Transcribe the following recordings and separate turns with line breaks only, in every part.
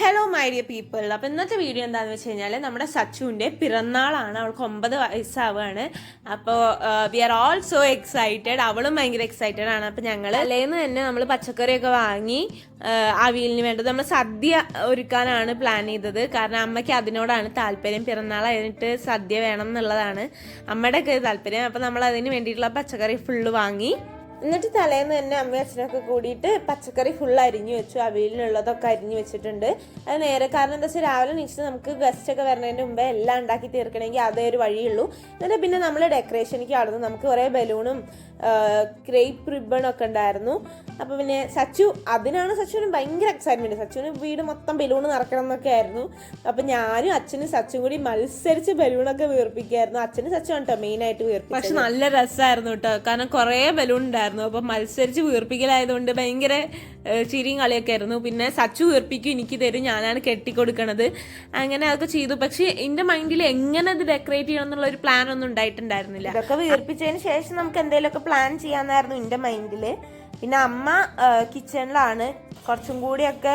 Hello my dear people. അപ്പോൾ ഇന്നത്തെ video എന്താണെന്ന് വെച്ച് കഴിഞ്ഞാൽ നമ്മുടെ സച്ചുവിൻ്റെ പിറന്നാളാണ്. അവൾക്ക് 9 വയസ്സാവുകയാണ്. അപ്പോൾ we are all so excited. അവളും ഭയങ്കര എക്സൈറ്റഡ് ആണ്. അപ്പോൾ ഞങ്ങൾ തലേന്ന് തന്നെ നമ്മൾ പച്ചക്കറിയൊക്കെ വാങ്ങി അവിയലിന് വേണ്ടത് നമ്മൾ സദ്യ ഒരുക്കാനാണ് പ്ലാൻ ചെയ്തത്. കാരണം അമ്മയ്ക്ക് അതിനോടാണ് താല്പര്യം. പിറന്നാളായിട്ട് സദ്യ വേണം എന്നുള്ളതാണ് അമ്മയുടെ ഒക്കെ താല്പര്യം. അപ്പോൾ നമ്മൾ അതിന് വേണ്ടിയിട്ടുള്ള പച്ചക്കറി ഫുള്ള് വാങ്ങി. എന്നിട്ട് തലേന്ന് തന്നെ അമ്മയും അച്ഛനൊക്കെ കൂടിയിട്ട് പച്ചക്കറി ഫുൾ അരിഞ്ഞു വെച്ചു. അവിയലിനുള്ളതൊക്കെ അരിഞ്ഞു വെച്ചിട്ടുണ്ട്. അത് നേരെ കാരണം എന്താ വെച്ചാൽ രാവിലെ നീച്ചിട്ട് നമുക്ക് ഗസ്റ്റൊക്കെ വരുന്നതിന് മുമ്പേ എല്ലാം ഉണ്ടാക്കി തീർക്കണമെങ്കിൽ അതേ ഒരു വഴിയുള്ളൂ. എന്നിട്ട് പിന്നെ നമ്മൾ ഡെക്കറേഷനിലേക്ക് ആടുന്നു. നമുക്ക് കുറേ ബലൂണും ക്രേപ്പ് റിബണൊക്കെ ഉണ്ടായിരുന്നു. അപ്പോൾ പിന്നെ സച്ചുവിന് ഭയങ്കര എക്സൈറ്റ്മെൻറ്റ്. സച്ചുവിന് വീട് മൊത്തം ബലൂൺ നിറക്കണം എന്നൊക്കെ ആയിരുന്നു. അപ്പോൾ ഞാനും അച്ഛനും സച്ചും കൂടി മത്സരിച്ച് ബലൂണൊക്കെ വീർപ്പിക്കായിരുന്നു. അച്ഛനും സച്ചും കേട്ടോ മെയിനായിട്ട് വീർപ്പിച്ചത്. പക്ഷെ നല്ല രസമായിരുന്നു കേട്ടോ. കാരണം കുറേ ബലൂൺ ഉണ്ടായിരുന്നു. അപ്പോൾ മത്സരിച്ച് വീർപ്പിക്കലായതുകൊണ്ട് ഭയങ്കര ചിരിയും കളിയൊക്കെ ആയിരുന്നു. പിന്നെ സച്ചു വീർപ്പിക്കും, എനിക്ക് തരും, ഞാനാണ് കെട്ടിക്കൊടുക്കണത്. അങ്ങനെ അതൊക്കെ ചെയ്തു. പക്ഷെ എൻ്റെ മൈൻഡിൽ എങ്ങനെ അത് ഡെക്കറേറ്റ് ചെയ്യണം എന്നുള്ള ഒരു പ്ലാൻ ഒന്നും ഉണ്ടായിട്ടുണ്ടായിരുന്നില്ല. ഇതൊക്കെ വീർപ്പിച്ചതിന് ശേഷം നമുക്ക് എന്തെങ്കിലുമൊക്കെ പ്ലാൻ ചെയ്യാന്നായിരുന്നു എൻ്റെ മൈൻഡിൽ. പിന്നെ അമ്മ കിച്ചണിലാണ്, കുറച്ചും കൂടിയൊക്കെ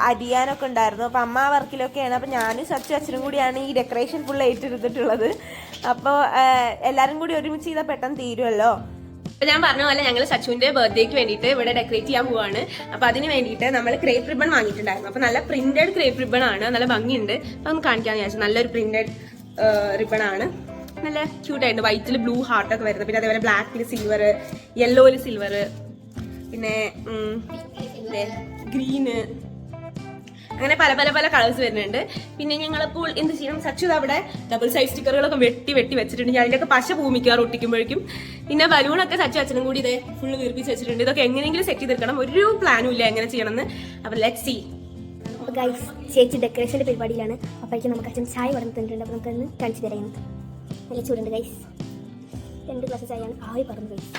അരിയാനൊക്കെ ഉണ്ടായിരുന്നു. അപ്പം അമ്മ വർക്കിലൊക്കെയാണ്. അപ്പം ഞാനും സച്ചു അച്ഛനും കൂടിയാണ് ഈ ഡെക്കറേഷൻ ഫുൾ ഏറ്റെടുത്തിട്ടുള്ളത്. അപ്പോൾ എല്ലാവരും കൂടി ഒരുമിച്ച് ചെയ്താൽ പെട്ടെന്ന് തീരുമല്ലോ. അപ്പോൾ ഞാൻ പറഞ്ഞ പോലെ ഞങ്ങൾ സച്ചുവിൻ്റെ ബർത്ത്ഡേക്ക് വേണ്ടിയിട്ട് ഇവിടെ ഡെക്കറേറ്റ് ചെയ്യാൻ പോവാണ്. അപ്പോൾ അതിന് വേണ്ടിയിട്ട് നമ്മൾ ക്രേപ്പ് റിബൺ വാങ്ങിയിട്ടുണ്ടായിരുന്നു. അപ്പോൾ നല്ല പ്രിന്റഡ് ക്രേപ്പ് റിബൺ ആണ്, നല്ല ഭംഗിയുണ്ട്. അപ്പോൾ ഒന്ന് കാണിക്കാമെന്ന് വിചാരിച്ചു. നല്ലൊരു പ്രിന്റഡ് റിബൺ ആണ്, നല്ല ക്യൂട്ടായിട്ട് വൈറ്റിൽ ബ്ലൂ ഹാർട്ടൊക്കെ വരുന്നത്. പിന്നെ അതേപോലെ ബ്ലാക്കിൽ സിൽവർ, യെല്ലോയിൽ സിൽവർ, പിന്നെ ഗ്രീന്, അങ്ങനെ പല പല പല കളേഴ്സ് വരുന്നുണ്ട്. പിന്നെ ഞങ്ങളിപ്പോൾ എന്ത് ചെയ്യണം, സച്ചു അവിടെ ഡബിൾ സൈഡ് സ്റ്റിക്കറുകളൊക്കെ വെട്ടി വെച്ചിട്ടുണ്ട്. ഞാൻ അതിൻ്റെയൊക്കെ പശ ഭൂമിക്കാറ് ഒട്ടിക്കുമ്പോഴേക്കും. പിന്നെ ബലൂണൊക്കെ സച്ചു അച്ഛനും കൂടി ഇതേ ഫുള്ള് വീർപ്പിച്ച് വെച്ചിട്ടുണ്ട്. ഇതൊക്കെ എങ്ങനെയെങ്കിലും സെറ്റ് ചെയ്തെടുക്കണം. ഒരു പ്ലാനും ഇല്ല എങ്ങനെ ചെയ്യണമെന്ന്. അപ്പോൾ ലെറ്റ്സ് സീ.
അപ്പോൾ ഗൈസ്, ചേച്ചി ഡെക്കറേഷൻ്റെ പരിപാടിയിലാണ്. അപ്പോഴേക്കും നമുക്ക് അച്ഛൻ ചായ പറഞ്ഞിട്ടുണ്ട്. അപ്പോൾ നമുക്കൊന്ന് കാണിച്ചു തരാം. നല്ല ചൂടുണ്ട് ഗൈസ്. 2 ഗ്ലാസ് ചായയാണ് ആവി പറഞ്ഞു ഗൈസ്.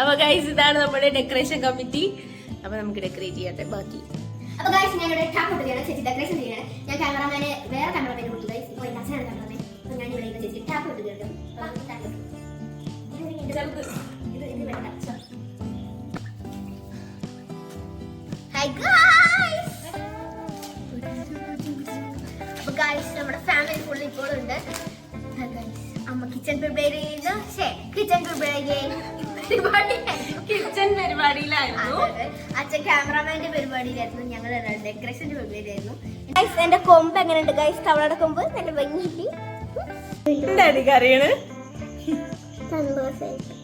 അപ്പോൾ ഗൈസ്, ഇതാണ് നമ്മുടെ ഡെക്കറേഷൻ കമ്മിറ്റി. അപ്പോൾ നമുക്ക് ഡെക്കറേറ്റ് ചെയ്യട്ടെ ബാക്കി.
അപ്പോൾ ഗൈസ്, ഞാനിവിടെ ടാപ്പ് ഇടുകയാണ്. ചേച്ചി ഡെക്കറേഷൻ ചെയ്യണം. ഞാൻ ക്യാമറാമാനെ വേറെ ക്യാമറമാനെ കൊടുത്തു ഗൈസ്. ഇപ്പോൾ എൻ്റെ അച്ഛനാണ് ക്യാമറാമാൻ. അപ്പോൾ ഞാൻ ഇവിടെ ചേച്ചി ടാപ്പ് ഇടുകയാണ്. Hi guys. അപ്പോൾ ഗൈസ്, നമ്മുടെ ഫാമിലി ഫുൾ ഇപ്പോഴുണ്ട്. അമ്മ കിച്ചൺ പ്രിപ്പയർ ചെയ്യുന്നു. കിച്ചൺ പരിപാടിയിലായിരുന്നു. അച്ഛൻ ക്യാമറാമാന്റെ പരിപാടിയിലായിരുന്നു. ഞങ്ങൾ ഡെക്കറേഷന്റെ പരിപാടിയിലായിരുന്നു. എന്റെ കൊമ്പ് എങ്ങനെയുണ്ട് ഗൈസ്? തവളയുടെ കൊമ്പ് നല്ല ഭംഗിയില്ലേ? സന്തോഷമായിട്ട്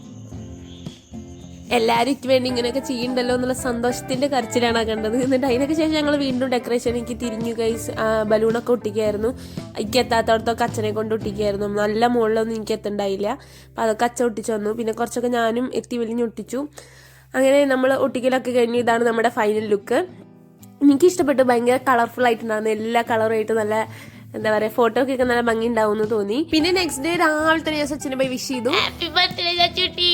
എല്ലാവരും വേണ്ടി ഇങ്ങനെയൊക്കെ ചെയ്യണ്ടല്ലോ എന്നുള്ള സന്തോഷത്തിന്റെ കരച്ചിലാണ് കണ്ടത്. എന്നിട്ട് അതിനൊക്കെ ശേഷം ഞങ്ങൾ വീണ്ടും ഡെക്കറേഷനിലേക്ക് തിരിഞ്ഞു ഗൈസ്. ബലൂണൊക്കെ ഒട്ടിക്കായിരുന്നു. എനിക്ക് എത്താത്തടത്തൊക്കെ അച്ഛനെ കൊണ്ട് ഒട്ടിക്കായിരുന്നു. നല്ല മുകളിലൊന്നും എനിക്ക് എത്തണ്ടായില്ല. അപ്പം അതൊക്കെ അച്ഛൻ ഒട്ടിച്ചു വന്നു. പിന്നെ കുറച്ചൊക്കെ ഞാനും എത്തി വലിഞ്ഞ് ഒട്ടിച്ചു. അങ്ങനെ നമ്മൾ ഒട്ടിക്കലൊക്കെ കഴിഞ്ഞു. ഇതാണ് നമ്മുടെ ഫൈനൽ ലുക്ക്. എനിക്ക് ഇഷ്ടപ്പെട്ടു. ഭയങ്കര കളർഫുൾ ആയിട്ടുണ്ടായിരുന്നു. എല്ലാ കളറുമായിട്ട് നല്ല എന്താ പറയുക, ഫോട്ടോ ഒക്കെ നല്ല ഭംഗി ഉണ്ടാവും എന്ന് തോന്നി. പിന്നെ നെക്സ്റ്റ് ഡേ രാവിലെ തന്നെ ഞാൻ സച്ചിനെ പോയി വിഷ് ചെയ്തു. Happy birthday Sachutty.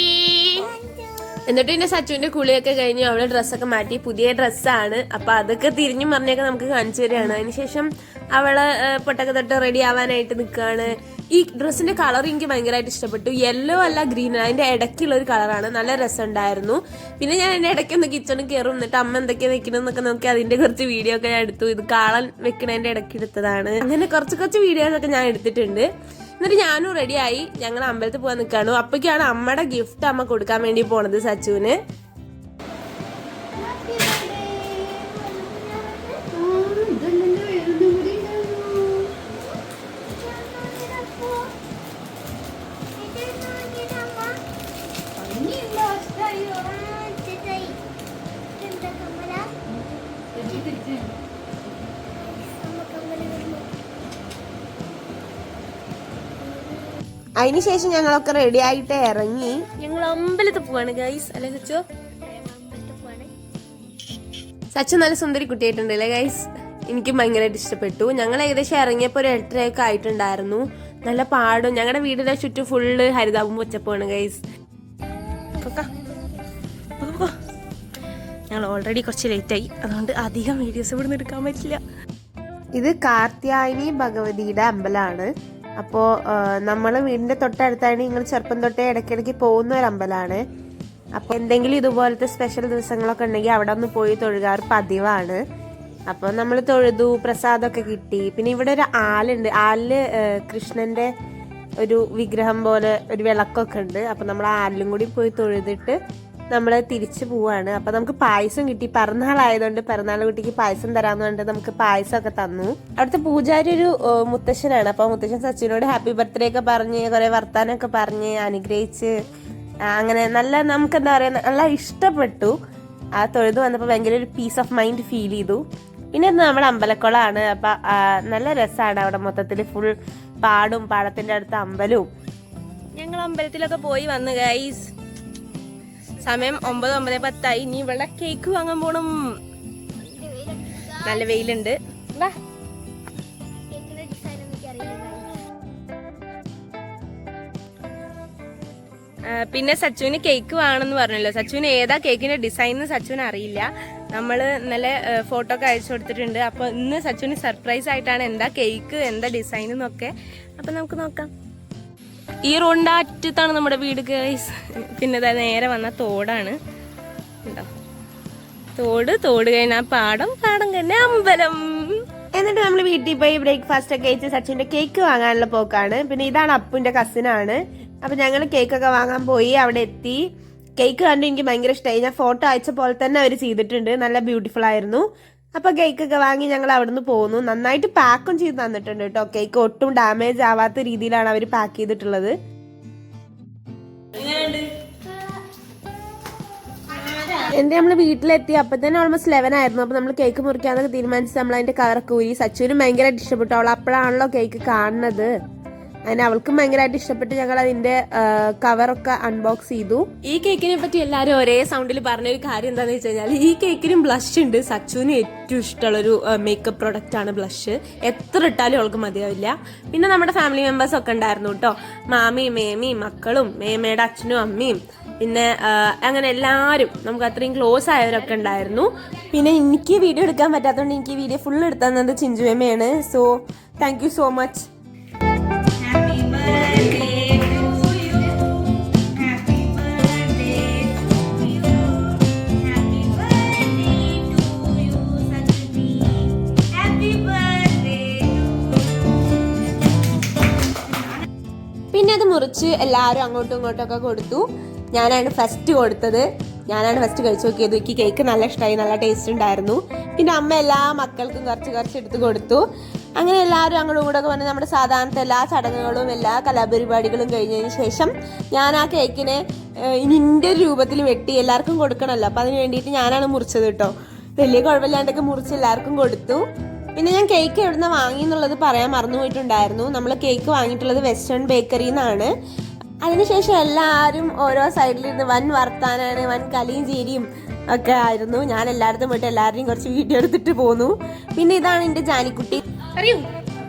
എന്നിട്ട് പിന്നെ സച്ചുവിന്റെ കുളിയൊക്കെ കഴിഞ്ഞ് അവള് ഡ്രസ്സൊക്കെ മാറ്റി, പുതിയ ഡ്രസ്സാണ്. അപ്പൊ അതൊക്കെ തിരിഞ്ഞും പറഞ്ഞൊക്കെ നമുക്ക് കാണിച്ചു തരികയാണ്. അതിനുശേഷം അവള് പൊട്ടൊക്കെ തൊട്ട് റെഡി ആവാനായിട്ട് നിൽക്കുകയാണ്. ഈ ഡ്രസ്സിന്റെ കളർ എനിക്ക് ഭയങ്കരമായിട്ട് ഇഷ്ടപ്പെട്ടു. യെല്ലോ അല്ല, ഗ്രീൻ, അതിന്റെ ഇടയ്ക്കുള്ള ഒരു കളറാണ്. നല്ല രസമുണ്ടായിരുന്നു. പിന്നെ ഞാൻ എന്റെ ഇടയ്ക്കൊന്ന് കിച്ചണിൽ കയറും. എന്നിട്ട് അമ്മ എന്തൊക്കെയാണ് വെക്കണമെന്നൊക്കെ നോക്കി അതിന്റെ കുറച്ച് വീഡിയോ ഒക്കെ ഞാൻ എടുത്തു. ഇത് കാളൻ വെക്കണതിന്റെ ഇടയ്ക്ക് എടുത്തതാണ്. അങ്ങനെ കുറച്ച് വീഡിയോസ് ഒക്കെ ഞാൻ എടുത്തിട്ടുണ്ട്. എന്നിട്ട് ഞാനും റെഡിയായി. ഞങ്ങൾ അമ്പലത്തിൽ പോകാൻ നിൽക്കാണ്. അപ്പോഴേക്കാണ് അമ്മയുടെ ഗിഫ്റ്റ് അമ്മ കൊടുക്കാൻ വേണ്ടി പോണത് സച്ചുവിന്. അതിനുശേഷം ഞങ്ങളൊക്കെ റെഡി ആയിട്ട് ഇറങ്ങി. ഞങ്ങൾ അമ്പലത്തിൽ പോവാണ് ഗൈസ്. അല്ലെ സച്ചു? സച്ചു നല്ല സുന്ദരി കുട്ടിയായിട്ടുണ്ട് അല്ലേ ഗൈസ്? എനിക്ക് ഭയങ്കരമായിട്ട് ഇഷ്ടപ്പെട്ടു. ഞങ്ങൾ ഏകദേശം ഇറങ്ങിയപ്പോൾ ഒരു 8:30 ആയിട്ടുണ്ടായിരുന്നു. നല്ല പാടും. ഞങ്ങളുടെ വീടിന്റെ ചുറ്റും ഫുള്ള് ഹരിതാപും പച്ചപ്പാണ് ഗൈസ്. ഞങ്ങൾ ഓൾറെഡി കുറച്ച് ലേറ്റായി, അതുകൊണ്ട് അധികം വീഡിയോസ് ഇവിടെ നിന്ന് എടുക്കാൻ പറ്റില്ല. ഇത് കാർത്യായനി ഭഗവതിയുടെ അമ്പലമാണ്. അപ്പോൾ നമ്മൾ വീടിൻ്റെ തൊട്ടടുത്തായിട്ട് നിങ്ങൾ ചെറുപ്പം തൊട്ടേ ഇടയ്ക്കിടയ്ക്ക് പോകുന്ന ഒരു അമ്പലമാണ്. അപ്പോൾ എന്തെങ്കിലും ഇതുപോലത്തെ സ്പെഷ്യൽ ദിവസങ്ങളൊക്കെ ഉണ്ടെങ്കിൽ അവിടെ ഒന്ന് പോയി തൊഴുകാറ് പതിവാണ്. അപ്പോൾ നമ്മൾ തൊഴുതു, പ്രസാദമൊക്കെ കിട്ടി. പിന്നെ ഇവിടെ ഒരു ആലുണ്ട്. ആലില് കൃഷ്ണന്റെ ഒരു വിഗ്രഹം പോലെ ഒരു വിളക്കൊക്കെ ഉണ്ട്. അപ്പോൾ നമ്മൾ ആലിലും കൂടി പോയി തൊഴുതിട്ട് നമ്മൾ തിരിച്ചു പോവാണ്. അപ്പോൾ നമുക്ക് പായസം കിട്ടി. പിറന്നാളായതുകൊണ്ട് പിറന്നാൾ കുട്ടിക്ക് പായസം തരാമെന്ന് പറഞ്ഞിട്ട് നമുക്ക് പായസമൊക്കെ തന്നു. അവിടുത്തെ പൂജാരി ഒരു മുത്തശ്ശനാണ്. അപ്പോൾ മുത്തശ്ശൻ സച്ചിനോട് ഹാപ്പി ബർത്ത്ഡേ ഒക്കെ പറഞ്ഞ് കുറേ വർത്താനമൊക്കെ പറഞ്ഞ് അനുഗ്രഹിച്ച് അങ്ങനെ നല്ല നമുക്ക് എന്താ പറയുക നല്ല ഇഷ്ടപ്പെട്ടു. ആ തൊഴുത് വന്നപ്പോൾ ഭയങ്കര ഒരു പീസ് ഓഫ് മൈൻഡ് ഫീൽ ചെയ്തു. പിന്നെ ഇത് നമ്മുടെ അമ്പലക്കുളമാണ്. അപ്പം നല്ല രസമാണ് അവിടെ മൊത്തത്തിൽ ഫുൾ പാടും, പാടത്തിൻ്റെ അടുത്ത് അമ്പലവും. ഞങ്ങൾ അമ്പലത്തിലൊക്കെ പോയി വന്ന് ഗൈസ്. സമയം 9:10 ഇനി ഇവിടെ കേക്ക് വാങ്ങാൻ പോണം. നല്ല വെയിലുണ്ട്. വാ. പിന്നെ സച്ചുവിന് കേക്ക് വേണമെന്ന് പറഞ്ഞല്ലോ. സച്ചുവിന് ഏതാ കേക്കിന്റെ ഡിസൈൻ എന്ന് സച്ചുവിന് അറിയില്ല. നമ്മൾ ഇന്നലെ ഫോട്ടോ ഒക്കെ അയച്ചു കൊടുത്തിട്ടുണ്ട്. അപ്പോൾ ഇന്ന് സച്ചുവിന് സർപ്രൈസ് ആയിട്ടാണ് എന്താ കേക്ക്, എന്താ ഡിസൈൻ എന്നൊക്കെ. അപ്പം നമുക്ക് നോക്കാം. ഈ റോഡിൻ്റെ അറ്റത്താണ് നമ്മുടെ വീട് ഗൈസ്. പിന്നെ നേരെ വന്ന തോടാണ്. ഉണ്ടോ തോട് കഴിഞ്ഞാൽ പാടം കഴിഞ്ഞ അമ്പലം. എന്നിട്ട് നമ്മൾ വീട്ടിൽ പോയി ബ്രേക്ക്ഫാസ്റ്റ് ഒക്കെ കഴിച്ച് സച്ചിന്റെ കേക്ക് വാങ്ങാനുള്ള പോക്കാണ്. പിന്നെ ഇതാണ് അപ്പുവിന്റെ കസിനാണ്. അപ്പൊ ഞങ്ങൾ കേക്കൊക്കെ വാങ്ങാൻ പോയി. അവിടെ എത്തി. കേക്ക് കണ്ട് എനിക്ക് ഭയങ്കര ഇഷ്ടമായി. ഞാൻ ഫോട്ടോ അയച്ച പോലെ തന്നെ അവർ ചെയ്തിട്ടുണ്ട്. നല്ല ബ്യൂട്ടിഫുൾ ആയിരുന്നു. അപ്പൊ കേക്കൊക്കെ വാങ്ങി ഞങ്ങൾ അവിടുന്ന് പോന്നു. നന്നായിട്ട് പാക്കും ചെയ്ത് തന്നിട്ടുണ്ട് കേട്ടോ. കേക്ക് ഒട്ടും ഡാമേജ് ആവാത്ത രീതിയിലാണ് അവർ പാക്ക് ചെയ്തിട്ടുള്ളത്. എന്റെ നമ്മള് വീട്ടിലെത്തി. അപ്പൊ തന്നെ ഓൾമോസ്റ്റ് 11 ആയിരുന്നു. അപ്പൊ നമ്മൾ കേക്ക് മുറിക്കാന്നൊക്കെ തീരുമാനിച്ച് നമ്മൾ അതിന്റെ കവറൊക്കെ ഊരി. സച്ചുവിനും ഭയങ്കരമായിട്ട് ഇഷ്ടപ്പെട്ടു. അവൾ അപ്പോഴാണല്ലോ കേക്ക് കാണുന്നത്. അതിന് അവൾക്കും ഭയങ്കരമായിട്ട് ഇഷ്ടപ്പെട്ട് ഞങ്ങൾ അതിന്റെ കവറൊക്കെ അൺബോക്സ് ചെയ്തു. ഈ കേക്കിനെ പറ്റി എല്ലാവരും ഒരേ സൗണ്ടിൽ പറഞ്ഞൊരു കാര്യം എന്താണെന്ന് വെച്ച് കഴിഞ്ഞാൽ ഈ കേക്കിനും ബ്ലഷ് ഉണ്ട്. സച്ചുവിന് ഏറ്റവും ഇഷ്ടമുള്ളൊരു മേക്കപ്പ് പ്രൊഡക്റ്റ് ആണ് ബ്ലഷ്. എത്ര ഇട്ടാലും അവൾക്ക് മതിയാവില്ല. പിന്നെ നമ്മുടെ ഫാമിലി മെമ്പേഴ്സ് ഒക്കെ ഉണ്ടായിരുന്നു കേട്ടോ. മാമിയും മേമിയും മക്കളും മേമയുടെ അച്ഛനും അമ്മയും പിന്നെ അങ്ങനെ എല്ലാവരും നമുക്ക് അത്രയും ക്ലോസ് ആയവരൊക്കെ ഉണ്ടായിരുന്നു. പിന്നെ എനിക്ക് വീഡിയോ എടുക്കാൻ പറ്റാത്തതുകൊണ്ട് എനിക്ക് വീഡിയോ ഫുൾ എടുത്തു തന്നത് ചിഞ്ചുവേമയാണ്. So thank you so much. പിന്നെ അത് മുറിച്ച് എല്ലാവരും അങ്ങോട്ടും ഇങ്ങോട്ടും ഒക്കെ കൊടുത്തു. ഞാനാണ് ഫസ്റ്റ് കൊടുത്തത്. ഞാനാണ് ഫസ്റ്റ് കഴിച്ചു നോക്കിയത്. എനിക്ക് കേക്ക് നല്ല ഇഷ്ടമായി, നല്ല ടേസ്റ്റ് ഉണ്ടായിരുന്നു. പിന്നെ അമ്മ എല്ലാ മക്കൾക്കും കുറച്ച് എടുത്ത് കൊടുത്തു. അങ്ങനെ എല്ലാവരും അങ്ങോട്ടും ഇങ്ങോട്ടൊക്കെ വന്ന് നമ്മുടെ സാധാരണത്തെ എല്ലാ ചടങ്ങുകളും എല്ലാ കലാപരിപാടികളും കഴിഞ്ഞതിന് ശേഷം ഞാൻ ആ കേക്കിനെ ഇനിൻ്റെ രൂപത്തിൽ വെട്ടി എല്ലാവർക്കും കൊടുക്കണമല്ലോ. അപ്പം അതിന് വേണ്ടിയിട്ട് ഞാനാണ് മുറിച്ചത് കേട്ടോ. വലിയ കുഴപ്പമില്ലാണ്ടൊക്കെ മുറിച്ച് എല്ലാവർക്കും കൊടുത്തു. പിന്നെ ഞാൻ കേക്ക് എവിടുന്ന വാങ്ങി എന്നുള്ളത് പറയാൻ മറന്നുപോയിട്ടുണ്ടായിരുന്നു. നമ്മൾ കേക്ക് വാങ്ങിയിട്ടുള്ളത് വെസ്റ്റേൺ ബേക്കറിയിൽ നിന്നാണ്. അതിനുശേഷം എല്ലാവരും ഓരോ സൈഡിലിരുന്ന് വൻ വർത്താനാണ്, വൻ കലിയും ചീരിയും ഒക്കെ ആയിരുന്നു. ഞാൻ എല്ലായിടത്തും പോയിട്ട് എല്ലാവരെയും കുറച്ച് വീഡിയോ എടുത്തിട്ട് പോന്നു. പിന്നെ ഇതാണ് എൻ്റെ ജാനിക്കുട്ടി. അറിയൂ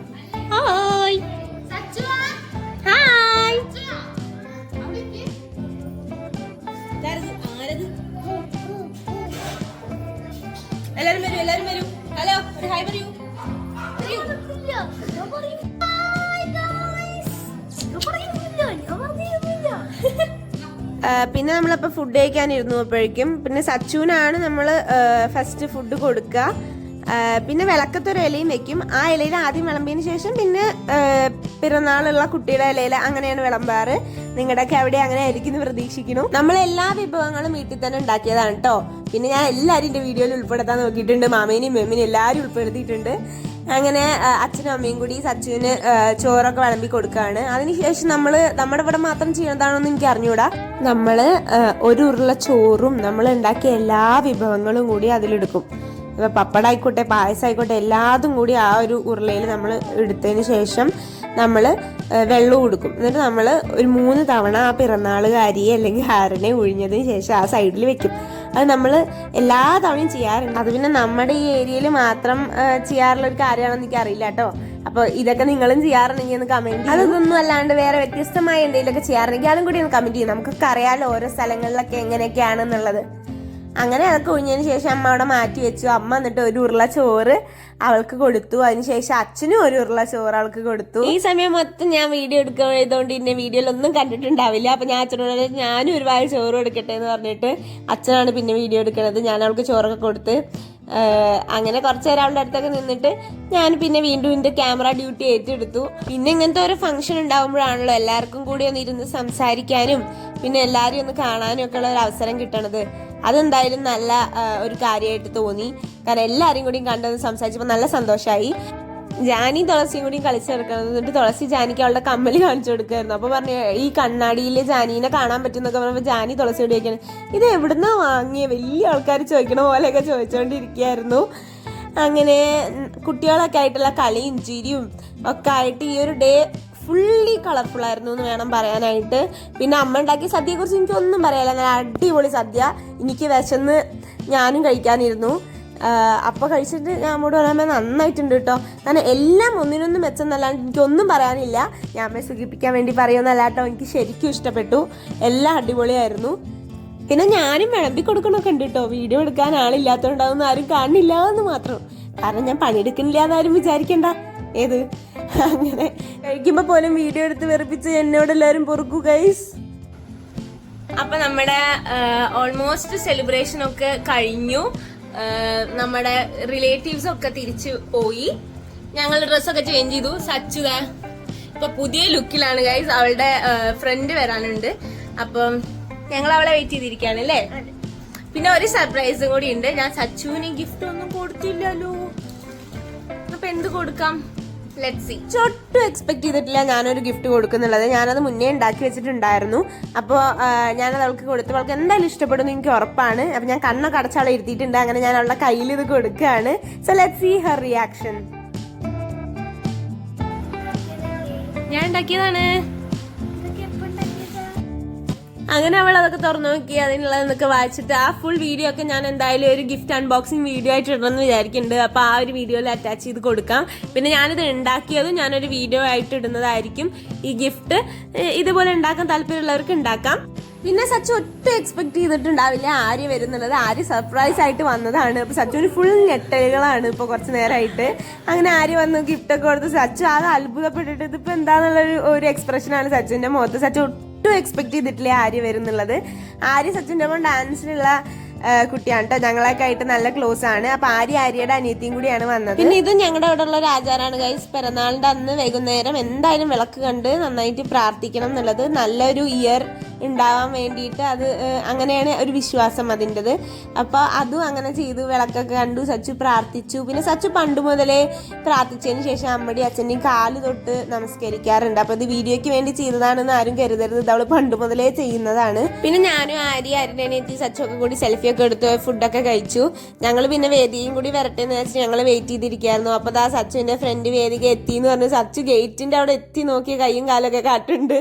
ഹായ് ഹായ്. എല്ലാരും വരൂ. ഹലോ ഒരു ഹായ് പറയൂ. പിന്നെ നമ്മളപ്പോൾ ഫുഡ് കഴിക്കാനിരുന്നു. അപ്പോഴേക്കും പിന്നെ സച്ചുവിനാണ് നമ്മൾ ഫസ്റ്റ് ഫുഡ് കൊടുക്കുക. പിന്നെ വിളക്കത്തൊരു ഇലയും വെക്കും. ആ ഇലയിൽ ആദ്യം വിളമ്പിയതിന് ശേഷം പിന്നെ പിറന്നാളുള്ള കുട്ടിയുടെ ഇലയിൽ അങ്ങനെയാണ് വിളമ്പാറ്. നിങ്ങളുടെയൊക്കെ അവിടെ അങ്ങനെ ആയിരിക്കും പ്രതീക്ഷിക്കുന്നു. നമ്മൾ എല്ലാ വിഭവങ്ങളും വീട്ടിൽ തന്നെ ഉണ്ടാക്കിയതാണ് കേട്ടോ. പിന്നെ ഞാൻ എല്ലാവരും എൻ്റെ വീഡിയോയിൽ ഉൾപ്പെടുത്താൻ നോക്കിയിട്ടുണ്ട്. മാമേനെയും മെമ്മിനെയും എല്ലാവരും ഉൾപ്പെടുത്തിയിട്ടുണ്ട്. അങ്ങനെ അച്ഛനും അമ്മയും കൂടി സച്ചുവിന് ചോറൊക്കെ വിളമ്പി കൊടുക്കുകയാണ്. അതിനുശേഷം നമ്മുടെ ഇവിടെ മാത്രം ചെയ്യണതാണോന്ന് എനിക്ക് അറിഞ്ഞൂടാ. നമ്മൾ ഒരു ഉരുള ചോറും നമ്മൾ ഉണ്ടാക്കിയ എല്ലാ വിഭവങ്ങളും കൂടി അതിലെടുക്കും. ഇപ്പം പപ്പടായിക്കോട്ടെ പായസമായിക്കോട്ടെ എല്ലാതും കൂടി ആ ഒരു ഉരുളയിൽ നമ്മൾ എടുത്തതിന് ശേഷം നമ്മൾ വെള്ളം കൊടുക്കും. എന്നിട്ട് നമ്മൾ ഒരു 3 തവണ ആ പിറന്നാളുകാരിയെ അല്ലെങ്കിൽ ഹാരനെ ഒഴിഞ്ഞതിന് ശേഷം ആ സൈഡിൽ വെക്കും. അത് നമ്മൾ എല്ലാ തവണയും ചെയ്യാറുണ്ട്. അത് പിന്നെ നമ്മുടെ ഈ ഏരിയയിൽ മാത്രം ചെയ്യാറുള്ള ഒരു കാര്യമാണെന്ന് എനിക്ക് അറിയില്ല കേട്ടോ. അപ്പോൾ ഇതൊക്കെ നിങ്ങളും ചെയ്യാറുണ്ടെങ്കിൽ ഒന്ന് കമൻറ്റ്. അതൊന്നും അല്ലാണ്ട് വേറെ വ്യത്യസ്തമായ എന്തെങ്കിലുമൊക്കെ ചെയ്യാറുണ്ടെങ്കിൽ അതും കൂടി ഒന്ന് കമൻറ്റ് ചെയ്യും. നമുക്കൊക്കെ അറിയാമല്ലോ ഓരോ സ്ഥലങ്ങളിലൊക്കെ എങ്ങനെയൊക്കെയാണെന്നുള്ളത്. അങ്ങനെ അതൊക്കെ ഒഴിഞ്ഞതിന് ശേഷം അമ്മ അവിടെ മാറ്റി വെച്ചു. അമ്മ എന്നിട്ട് ഒരു ഉരുള ചോറ് അവൾക്ക് കൊടുത്തു. അതിനുശേഷം അച്ഛനും ഒരു ഉരുള ചോറ് അവൾക്ക് കൊടുത്തു. ഈ സമയം മൊത്തം ഞാൻ വീഡിയോ എടുക്കുന്നതുകൊണ്ട് ഇന്നെ വീഡിയോയിലൊന്നും കണ്ടിട്ടുണ്ടാവില്ല. അപ്പൊ ഞാൻ അച്ഛനോട് ഞാനും ഒരുപാട് ചോറ് കൊടുക്കട്ടെ എന്ന് പറഞ്ഞിട്ട് അച്ഛനാണ് പിന്നെ വീഡിയോ എടുക്കുന്നത്. ഞാൻ അവൾക്ക് ചോറൊക്കെ കൊടുത്ത് അങ്ങനെ കുറച്ച് നേരം അവളുടെ അടുത്തൊക്കെ നിന്നിട്ട് ഞാൻ പിന്നെ വീണ്ടും എൻ്റെ ക്യാമറ ഡ്യൂട്ടി ഏറ്റെടുത്തു. പിന്നെ ഇങ്ങനത്തെ ഒരു ഫംഗ്ഷൻ ഉണ്ടാകുമ്പോഴാണല്ലോ എല്ലാവർക്കും കൂടി ഒന്ന് ഇരുന്ന് സംസാരിക്കാനും പിന്നെ എല്ലാവരും ഒന്ന് കാണാനും ഒക്കെ ഉള്ള ഒരു അവസരം കിട്ടണത്. അതെന്തായാലും നല്ല ഒരു കാര്യമായിട്ട് തോന്നി. കാരണം എല്ലാവരും കൂടിയും കണ്ടത് സംസാരിച്ചപ്പോൾ നല്ല സന്തോഷമായി. ജാനി തുളസിയും കൂടി കളിച്ചു കിടക്കുന്നത്. എന്നിട്ട് തുളസി ജാനിക്ക് അവളുടെ കമ്മല് കാണിച്ചു കൊടുക്കായിരുന്നു. അപ്പൊ പറഞ്ഞു ഈ കണ്ണാടിയിൽ ജാനീനെ കാണാൻ പറ്റുന്നൊക്കെ പറഞ്ഞപ്പോൾ ജാനി തുളസിയോട് ചോദിക്കണം ഇത് എവിടുന്നാ വാങ്ങിയ, വലിയ ആൾക്കാർ ചോദിക്കണ പോലെയൊക്കെ ചോദിച്ചുകൊണ്ടിരിക്കുകയായിരുന്നു. അങ്ങനെ കുട്ടികളൊക്കെ ആയിട്ടുള്ള കളിയും ചിരിയും ഒക്കെ ആയിട്ട് ഈ ഒരു ഡേ ഫുള്ളി കളർഫുൾ ആയിരുന്നു എന്ന് വേണം പറയാനായിട്ട്. പിന്നെ അമ്മ ഉണ്ടാക്കിയ സദ്യയെ കുറിച്ച് എനിക്കൊന്നും പറയാനില്ല. നല്ല അടിപൊളി സദ്യ. എനിക്ക് വിശന്ന് ഞാനും കഴിക്കാനിരുന്നു. അപ്പോൾ കഴിച്ചിട്ട് ഞാൻ അമ്മോട് പറയുമ്പോൾ നന്നായിട്ടുണ്ട് കേട്ടോ. കാരണം എല്ലാം ഒന്നിനൊന്നും മെച്ചെന്നല്ലാണ്ട് എനിക്കൊന്നും പറയാനില്ല. ഞാൻ അമ്മയെ സുഖിപ്പിക്കാൻ വേണ്ടി പറയുമെന്നല്ല കേട്ടോ. എനിക്ക് ശരിക്കും ഇഷ്ടപ്പെട്ടു. എല്ലാം അടിപൊളിയായിരുന്നു. പിന്നെ ഞാനും വിളമ്പി കൊടുക്കണമൊക്കെ ഉണ്ട് കേട്ടോ. വീഡിയോ എടുക്കാൻ ആളില്ലാത്തതുകൊണ്ടാവുന്ന ആരും കാണില്ല എന്ന് മാത്രം. കാരണം ഞാൻ പണിയെടുക്കുന്നില്ല എന്നാരും വിചാരിക്കണ്ട. ഏത് അങ്ങനെ കഴിക്കുമ്പോൾ പോലും വീഡിയോ എടുത്ത് വെറുപ്പിച്ച് എന്നോട് എല്ലാവരും പൊറുക്കൂ ഗൈസ്. അപ്പൊ നമ്മുടെ ഓൾമോസ്റ്റ് സെലിബ്രേഷൻ ഒക്കെ കഴിഞ്ഞു. നമ്മുടെ റിലേറ്റീവ്സ് ഒക്കെ തിരിച്ചു പോയി. ഞങ്ങൾ ഡ്രസ്സൊക്കെ ചേഞ്ച് ചെയ്തു. സച്ചുക ഇപ്പൊ പുതിയ ലുക്കിലാണ് ഗൈസ്. അവളുടെ ഫ്രണ്ട് വരാനുണ്ട്. അപ്പം ഞങ്ങൾ അവളെ വെയിറ്റ് ചെയ്തിരിക്കുകയാണ് അല്ലേ. പിന്നെ ഒരു സർപ്രൈസും കൂടി ഉണ്ട്. ഞാൻ സച്ചുവിന് ഗിഫ്റ്റ് ഒന്നും കൊടുത്തില്ലല്ലോ. അപ്പൊ എന്ത് കൊടുക്കാം? Let's see. ഒട്ടും എക്സ്പെക്ട് ചെയ്തിട്ടില്ല ഞാനൊരു ഗിഫ്റ്റ് കൊടുക്കുന്നുള്ളത്. ഞാനത് മുന്നേ ഉണ്ടാക്കി വെച്ചിട്ടുണ്ടായിരുന്നു. അപ്പോൾ ഞാനത് അവൾക്ക് കൊടുത്തു. അവൾക്ക് എന്തായാലും ഇഷ്ടപ്പെടുന്നു എനിക്ക് ഉറപ്പാണ്. അപ്പം ഞാൻ കണ്ണൊക്കെ അടച്ചവളെ ഇരുത്തിയിട്ടുണ്ട്. അങ്ങനെ ഞാൻ അവളുടെ കയ്യിൽ ഇത് കൊടുക്കുകയാണ്. So let's see her reaction. ഞാൻ ഉണ്ടാക്കിയതാണ്. അങ്ങനെ അവൾ അതൊക്കെ തുറന്നു നോക്കി അതിനുള്ളതെന്നൊക്കെ വായിച്ചിട്ട് ആ ഫുൾ വീഡിയോ ഒക്കെ ഞാൻ എന്തായാലും ഒരു ഗിഫ്റ്റ് അൺബോക്സിങ് വീഡിയോ ആയിട്ട് ഇടണമെന്ന് വിചാരിക്കുന്നുണ്ട്. അപ്പോൾ ആ ഒരു വീഡിയോയിൽ അറ്റാച്ച് ചെയ്ത് കൊടുക്കാം. പിന്നെ ഞാനിത് ഉണ്ടാക്കിയതും ഞാനൊരു വീഡിയോ ആയിട്ട് ഇടുന്നതായിരിക്കും. ഈ ഗിഫ്റ്റ് ഇതുപോലെ ഉണ്ടാക്കാൻ താല്പര്യമുള്ളവർക്ക് ഉണ്ടാക്കാം. പിന്നെ സച്ചു ഒട്ടും എക്സ്പെക്ട് ചെയ്തിട്ടുണ്ടാവില്ല ആര്യ വരുന്നുള്ളത്. ആര്യ സർപ്രൈസ് ആയിട്ട് വന്നതാണ്. അപ്പോൾ സച്ചുവിന് ഫുൾ ഞെട്ടലുകളാണ് ഇപ്പോൾ കുറച്ച് നേരമായിട്ട്. അങ്ങനെ ആര്യ വന്ന് ഗിഫ്റ്റൊക്കെ കൊടുത്ത് സച്ചു ആകെ അത്ഭുതപ്പെട്ടിട്ട് ഇതിപ്പോൾ എന്താണെന്നുള്ളൊരു ഒരു എക്സ്പ്രഷനാണ് സച്ചുവിൻ്റെ മുഖത്ത്. സച്ചു ഒട്ടും എക്സ്പെക്ട് ചെയ്തിട്ടില്ല ആര്യ വരുന്നുള്ളത്. ആര്യ സച്ചിൻ്റെ ഒപ്പം ഡാൻസിനുള്ള കുട്ടിയാണ് കേട്ടോ. ഞങ്ങളൊക്കെ ആയിട്ട് നല്ല ക്ലോസ് ആണ്. അപ്പൊ ആര്യയുടെ അനിയത്തിയും കൂടിയാണ് വന്നത്. പിന്നെ ഇത് ഞങ്ങളുടെ അവിടെ ഉള്ള ഒരു ആചാരമാണ് ഗൈസ്. പിറന്നാളിന്റെ അന്ന് വൈകുന്നേരം എന്തായാലും വിളക്ക് കണ്ട് നന്നായിട്ട് പ്രാർത്ഥിക്കണം എന്നുള്ളത്. നല്ലൊരു ഇയർ ഉണ്ടാവാൻ വേണ്ടിയിട്ട് അത് അങ്ങനെയാണ് ഒരു വിശ്വാസം അതിൻ്റെത്. അപ്പൊ അതും അങ്ങനെ ചെയ്തു. വിളക്കൊക്കെ കണ്ടു. സച്ചു പ്രാർത്ഥിച്ചു. പിന്നെ സച്ചു പണ്ട് മുതലേ പ്രാർത്ഥിച്ചതിന് ശേഷം അമ്മയുടെയും അച്ഛൻ്റെയും കാല് തൊട്ട് നമസ്കരിക്കാറുണ്ട്. അപ്പൊ ഇത് വീഡിയോയ്ക്ക് വേണ്ടി ചെയ്തതാണെന്ന് ആരും കരുതരുത്. ഇത് അവള് പണ്ട് മുതലേ ചെയ്യുന്നതാണ്. പിന്നെ ഞാനും ആര്യൻ്റെ അനിയത്തി സച്ചു ഒക്കെ കൂടി സെൽഫി ഒക്കെ എടുത്ത് ഫുഡൊക്കെ കഴിച്ചു. ഞങ്ങൾ പിന്നെ വേദിയും കൂടി വരട്ടെ എന്ന് വെച്ചാൽ ഞങ്ങൾ വെയിറ്റ് ചെയ്തിരിക്കുകയായിരുന്നു. അപ്പൊ ദാ സച്ചുവിന്റെ ഫ്രണ്ട് വേദിക എത്തി എന്ന് പറഞ്ഞ് സച്ചു ഗേറ്റിന്റെ അവിടെ എത്തി നോക്കി കൈയും കാലൊക്കെ കാട്ടുണ്ട്.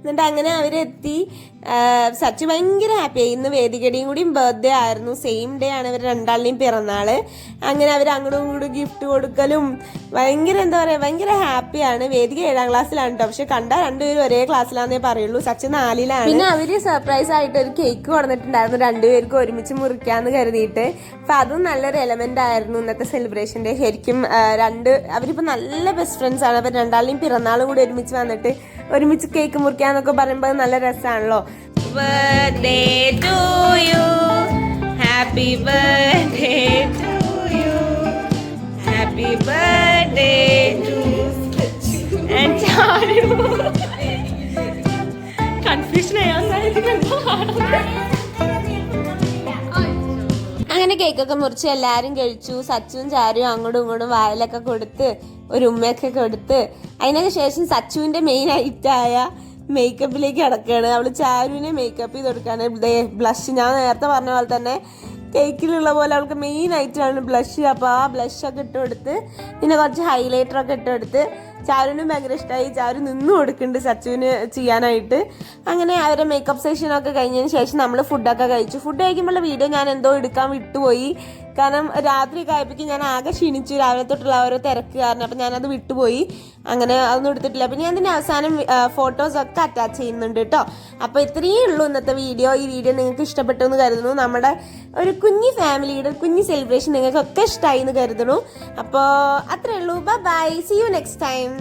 എന്നിട്ട് അങ്ങനെ അവരെത്തി. സച്ചു ഭയങ്കര ഹാപ്പിയായി. ഇന്ന് വേദികയുടെയും കൂടിയും ബർത്ത്ഡേ ആയിരുന്നു. സെയിം ഡേ ആണ് ഇവർ രണ്ടാളുടെയും പിറന്നാള്. അങ്ങനെ അവർ അങ്ങോട്ടും ഇങ്ങോട്ടും ഗിഫ്റ്റ് കൊടുക്കലും ഭയങ്കര എന്താ പറയുക ഭയങ്കര ഹാപ്പിയാണ്. വേദിക 7ാം ക്ലാസ്സിലാണ് കേട്ടോ. പക്ഷെ കണ്ടാൽ രണ്ടുപേരും ഒരേ ക്ലാസ്സിലാന്നേ പറയുള്ളൂ. സച്ചു 4ലാണ്. പിന്നെ അവര് സർപ്രൈസ് ആയിട്ട് ഒരു കേക്ക് കൊടുത്തിട്ടുണ്ടായിരുന്നു രണ്ടുപേർക്കും ഒരുമിച്ച് മുറിക്കാന്ന് കരുതിയിട്ട്. അപ്പൊ അതും നല്ലൊരു എലമെന്റ് ആയിരുന്നു ഇന്നത്തെ സെലിബ്രേഷന്റെ. ശരിക്കും അവരിപ്പോ നല്ല ബെസ്റ്റ് ഫ്രണ്ട്സ് ആണ്. അവർ രണ്ടാളുടെയും പിറന്നാളും കൂടി ഒരുമിച്ച് വന്നിട്ട് ഒരുമിച്ച് കേക്ക് മുറിക്കാന്നൊക്കെ പറയുമ്പോൾ നല്ല രസമാണല്ലോ. Birthday to you, happy birthday to you, happy birthday to confusion അങ്ങനെ കേക്കൊക്കെ മുറിച്ച് എല്ലാരും കഴിച്ചു. സച്ചുവും ചാരുവും അങ്ങോട്ടും ഇങ്ങോട്ടും വായിലൊക്കെ കൊടുത്ത് ഒരു ഉമ്മയൊക്കെ കൊടുത്ത് അതിനൊക്കെ ശേഷം സച്ചുവിന്റെ മെയിൻ ഐറ്റായ മേക്കപ്പിലേക്ക് കിടക്കുകയാണ്. അവള് ചാരുവിനെ മേക്കപ്പ് ചെയ്ത് കൊടുക്കാണ്. ബ്ലഷ് ഞാൻ നേരത്തെ പറഞ്ഞ പോലെ തന്നെ കേക്കിലുള്ള പോലെ അവൾക്ക് മെയിൻ ഐറ്റമാണ് ബ്ലഷ്. അപ്പോൾ ആ ബ്ലഷൊക്കെ ഇട്ട് കൊടുത്ത് പിന്നെ കുറച്ച് ഹൈലൈറ്ററൊക്കെ ഇട്ട് കൊടുത്ത് ചാരുവിനും ഭയങ്കര ഇഷ്ടമായി. ചാരു നിന്നു കൊടുക്കുന്നുണ്ട് സച്ചുവിന് ചെയ്യാനായിട്ട്. അങ്ങനെ അവരെ മേക്കപ്പ് സെഷനൊക്കെ കഴിഞ്ഞതിന് ശേഷം നമ്മൾ ഫുഡൊക്കെ കഴിച്ചു. ഫുഡ് കഴിക്കുമ്പോഴുള്ള വീഡിയോ ഞാൻ എന്തോ എടുക്കാൻ വിട്ടുപോയി. കാരണം രാത്രി ആയപ്പോഴേക്കും ഞാൻ ആകെ ക്ഷീണിച്ചു, രാവിലെ തൊട്ടുള്ള ഓരോ തിരക്ക് കാരണം. അപ്പം ഞാനത് വിട്ടുപോയി, അങ്ങനെ അതൊന്നും എടുത്തിട്ടില്ല. പിന്നെ ഞാൻ അതിൻ്റെ അവസാനം ഫോട്ടോസൊക്കെ അറ്റാച്ച് ചെയ്യുന്നുണ്ട് കേട്ടോ. അപ്പോൾ ഇത്രയേ ഉള്ളൂ ഇന്നത്തെ വീഡിയോ. ഈ വീഡിയോ നിങ്ങൾക്ക് ഇഷ്ടപ്പെട്ടു എന്ന് കരുതുന്നു. നമ്മുടെ ഒരു കുഞ്ഞു ഫാമിലിയുടെ കുഞ്ഞു സെലിബ്രേഷൻ നിങ്ങൾക്കൊക്കെ ഇഷ്ടമായി എന്ന് കരുതുന്നു. അപ്പോൾ അത്രയേ ഉള്ളൂ. Bye, see you next time.